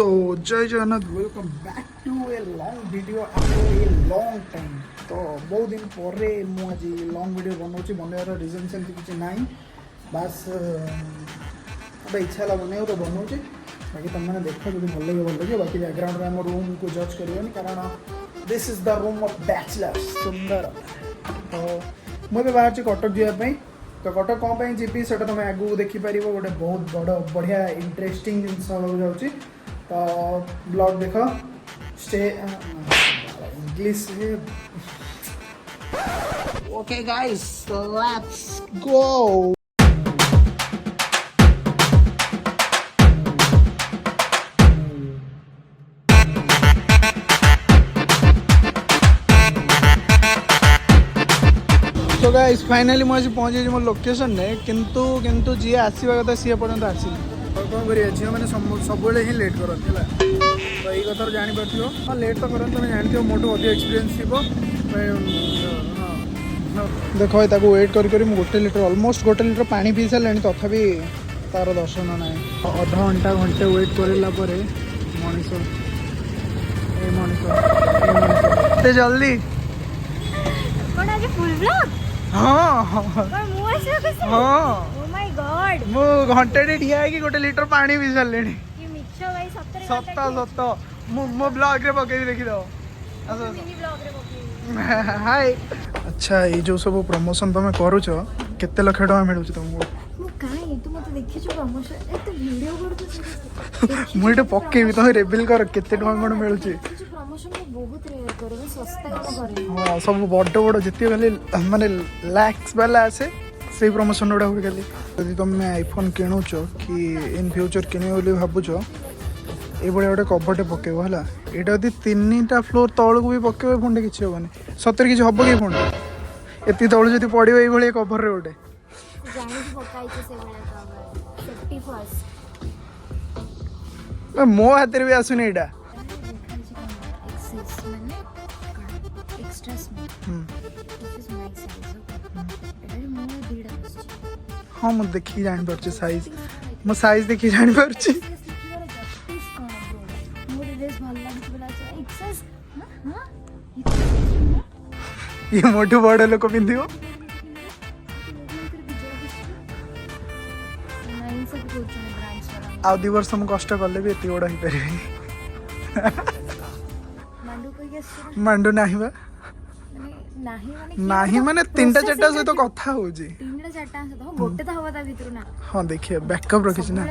सो जय Jagannath welcome back to a long video after a long time. तो बहुत दिन पर मुझे लॉन्ग वीडियो बनाऊँ बनवार रिजन से किसी ना बास गोटे इच्छा है बनवा तो बनाऊँ बाकी तुमने देख जो भल लगे बाकी बैकग्राउंड में आम रूम को जज कर कारण this is the room of bachelors सुंदर। तो मुझे बाहर कटक जावाई तो कटक कौन जी से तुम आगू देखिपर गोटे बहुत बड़ बढ़िया इंटरेस्टिंग जिनस जाऊँगी तो ब्लॉग देख stay English okay guys let's go. तो गाइस फाइनली मुझे पहुँचे मो लोकेशन ने किंतु किंतु जी आसवा कथा सी पर्यटन आसी कौन कर झील मैंने सब ही लेट करती है तो यही कथा जापर हाँ लेट तो करते तुम जानते मोटू अधिक एक्सपीरियंस थी देख वेट कर गोटे लिटर अलमोस्ट गोटे लिटर पानी पी सारे तथापि तार दर्शन ना अध घंटा घंटे वेट कर मनीष एते जल्दी हाँ मु घंटे ठिया गोटे लिटर पानी पी सारे सत सत मो ब्लॉग रे पकई देखी दो हाय। अच्छा ये जो सब प्रमोशन तुम करुच केते लाख टका मिलूँ तुमको मुझे पकेबी तुम रिविल कर केते टका कौन मिलूँ हाँ सब बड़ बड़ जितने खाली माने लैक्स वाला आसे से प्रमोशन गुड़ा हुए खाली यदि तुम आईफोन किणुच कि इन फ्यूचर किण भावुच ये गोटे कभरटे पकेब है यहाँ यदि 3टा फ्लोर तौक भी पकेब फोन किसी हेनी सतर किसी हम कि फोन ये तौल जब पड़ो ये कभर गोटे मो हाथ भी आसुनी यहाँ हाँ मुझे देखी जानी साइज मो साइज देखी जानी ये मोटू बड़ लोक पिंध आ 2 वर्ष मुझे कष्ट कले भी ये बड़ा हो पार मांडू ना नहीं माने 3टा 4टा सहित कथा हो हाँ देखिए बैकअप रखी ना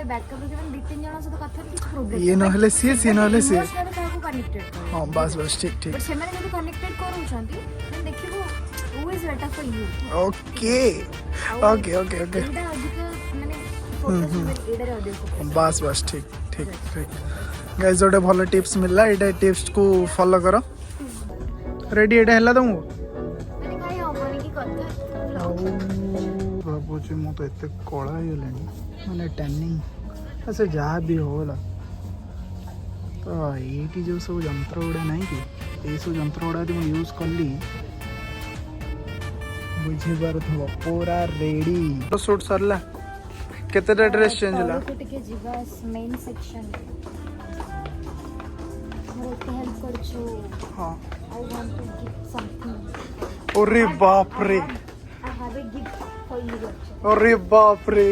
ये नहले सी नहले सी हाँ बस बस ठीक ठीक ओके ओके ओके ओके बस बस ठीक ठीक ठीक गाइस जोटे भल टिप्स मिलला ये टिप्स को फॉलो करो रेडी एटा हला तुमको भावुँ मु तो एत कला मैंने टैनिंग से जहाँ भी होला तो ये जो सब जंत्र गुड़ा ना कि ये सब जंत्र गुड़ा मुझे यूज कली बुझीपार पूरा रेडी शूट सरला केतेटा ड्रेस चेंज होला हाँ अरे बाप रे अरे बाप रे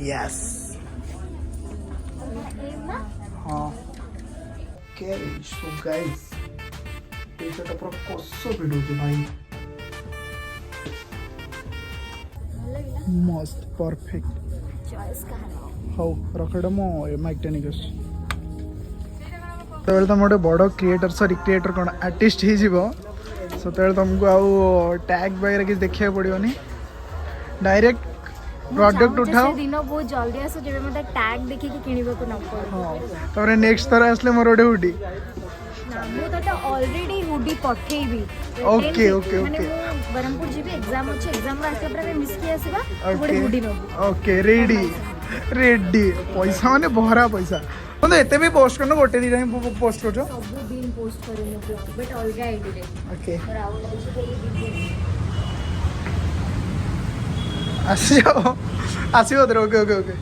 यस हाँ ओके सो गाइस टी-शर्ट पूरा कस भिड़ू भाई मस्त परफेक्ट हाँ रखड़ा मो माइक टेनिक तो तुम गोटे बड़ क्रिएटर सॉरी क्रिएटर कौन आर्टिस्ट हो सो तुमको आउ टैग वगैरह किसी देखा पड़ोनी डायरेक्ट प्रोडक्ट उठाओ दिन बहुत जल्दी आसो जेबे मते टैग देखि कि किनिबो को न पड़े हां तोरे नेक्स्ट तरह असले मोर ओडे हुडी ना मु तो ऑलरेडी हुडी पठेबी ओके ओके ओके बरमपुर जीबे एग्जाम अछि एग्जाम रा आसे पर मिस के आसीबा गोडे हुडी नो ओके रेडी रेडी पैसा माने भरा पैसा ମୁଁ ତ ଏତେ ବି ପୋଷ୍ଟ କରୁନ ଗୋଟେ ଦିଟା ହିଁ ପୋଷ୍ଟ କରୁଛ ସବୁ दिन पोस्ट करे मु ब्लॉग बट अलगा आईडी रे ओके और आउ लाइक कोई दिन ଆସିବ ତ ଓକେ ଓକେ ଓକେ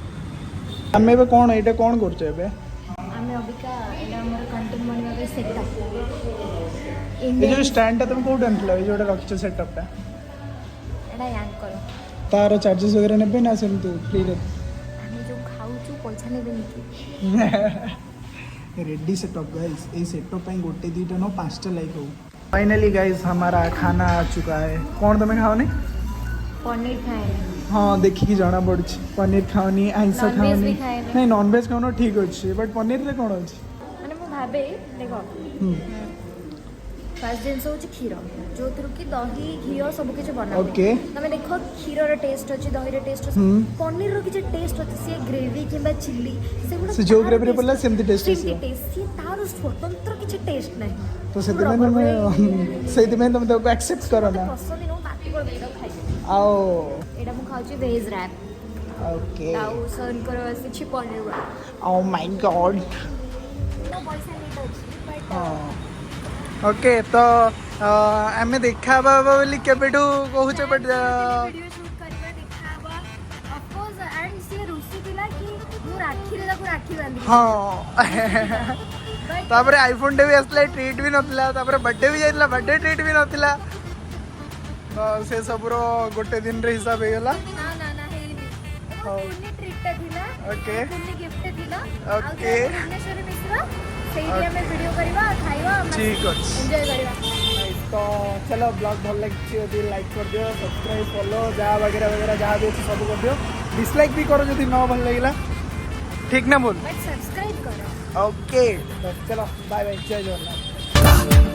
ଆମେ ଏବେ କ'ଣ ଏଇଟା କ'ଣ କରୁଛ ଏବେ आमे अबिका एला हमर कंटेंट बनवा के सेटअप ଏ ଯେଉଁ ଷ୍ଟାଣ୍ଡଟା ତୁମେ କେଉଁଠୁ ଆଣିଥିଲ ଏଇ ଯେଉଁଟା ରଖିଛ ସେଟଅପ୍ଟା एडा यांकर ତାର ଚାର୍ଜେସ୍ वगैरह ନେବେ ନା ସେମିତି ଫ୍ରିରେ आमे जो खाउछु पैसा ने देनी की रेडी सेटअप गाइस ये सेटअप ପାଇଁ ଗୋଟେ ଦିଟା नो 5ଟା लाइक हो फाइनली गाइस हमारा खाना आ चुका है कौन तुम्हें खाओनी पनीर खाए हाँ देखिकी जना पड़ी पनीर खाओनी आइंस Non-veg खाओनी भी खाएनी। नहीं नॉनवेज खाओ ठीक अच्छे बट पनीर रे कौन अच्छे माने मु भाबे देखो फर्स्ट दिन होची क्षीर जो थ्रू की दही घी सब किछ बना Okay. तमे देखो क्षीर रो टेस्ट अछि दही रो टेस्ट अछि हम्म। पनीर रो किछ टेस्ट अछि से ग्रेवी किबा चिल्ली से गुडा से जो gravy रे पड़ला सेमती taste से आसियो। टेस्ट से तार स्वतंत्र किछ टेस्ट नहीं तो से दिन में सही दिन में तुम तो एक्सेप्ट करो ना पसंद नो बाकी को बेडो खाइ आओ एडा मु खाउची वेज रैप ओके ताऊ सर्व करो अछि छि पनीर रो ओ माय गॉड नो पैसा नहीं अछि बट हाँ ओके तो आम देखा बोली केबेठू कहूच बट वीडियो शूट करबा देखाबा ऑफ कोर्स एंड से रुसी पिला कि मु राखी रे ताको राखी बांधी हाँ बट तापर आईफोन डे भी आसला ट्रीट भी नथिला तापर बर्थडे भी जाइला बर्थडे ट्रीट भी नथिला तो से सबरो गोटे दिन रे हिसाब हे गला ना ना ना हेली हाँ। पुण्य ट्रीट थिला ओके पुण्य गिफ्ट थिला Okay. भुवनेश्वर मिश्रा सेही हमें वीडियो करबा खाइबा ठीक अछि एंजॉय करबा तो चलो ब्लॉग भल लगे लाइक कर दियो सब्सक्राइब फॉलो जहाँ वगैरह वगैरह जहाँ भी अच्छे सब कर दियो डिसलाइक भी करो यदि न भल लगे ठीक ना बोल बट सब्सक्राइब करो ओके तो चलो बाय बाय जय जगन्नाथ